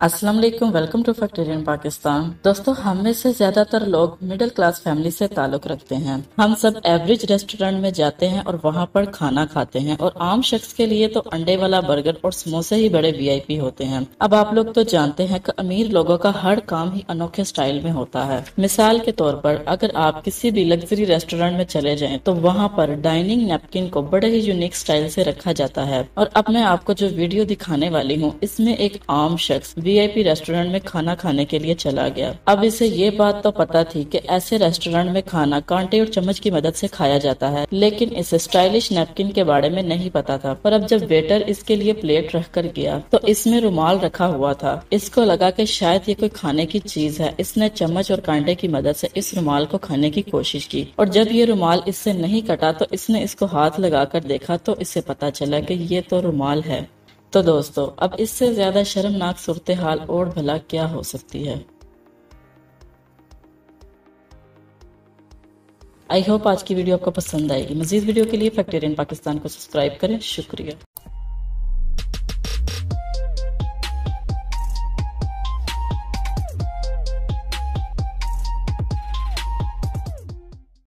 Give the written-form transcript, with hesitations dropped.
अस्सलाम वालेकुम, welcome to फैक्टोरियन Pakistan. दोस्तों, हम में से ज्यादातर लोग मिडिल क्लास फैमिली से ताल्लुक रखते हैं। हम सब एवरेज रेस्टोरेंट में जाते हैं और वहाँ पर खाना खाते हैं, और आम शख्स के लिए तो अंडे वाला बर्गर और समोसे ही बड़े वीआईपी होते हैं। अब आप लोग तो जानते हैं कि अमीर लोगों का हर काम ही अनोखे स्टाइल में होता है। मिसाल के तौर पर अगर आप किसी भी लग्जरी रेस्टोरेंट में चले जाएं तो वहाँ पर डाइनिंग नैपकिन को बड़े ही यूनिक स्टाइल से रखा जाता है। और अब मैं आपको जो वीडियो दिखाने वाली हूँ, इसमें एक आम शख्स वीआईपी रेस्टोरेंट में खाना खाने के लिए चला गया। अब इसे ये बात तो पता थी कि ऐसे रेस्टोरेंट में खाना कांटे और चम्मच की मदद से खाया जाता है, लेकिन इसे स्टाइलिश नैपकिन के बारे में नहीं पता था। पर अब जब वेटर इसके लिए प्लेट रख कर गया तो इसमें रुमाल रखा हुआ था। इसको लगा कि शायद ये कोई खाने की चीज है। इसने चम्मच और कांटे की मदद से इस रुमाल को खाने की कोशिश की, और जब ये रुमाल इससे नहीं कटा तो इसने इसको हाथ लगाकर देखा तो इसे पता चला कि ये तो रुमाल है। तो दोस्तों, अब इससे ज्यादा शर्मनाक सूरत हाल और भला क्या हो सकती है। आई होप आज की वीडियो आपको पसंद आएगी। मजीद वीडियो के लिए फैक्टोरियन पाकिस्तान को सब्सक्राइब करें। शुक्रिया।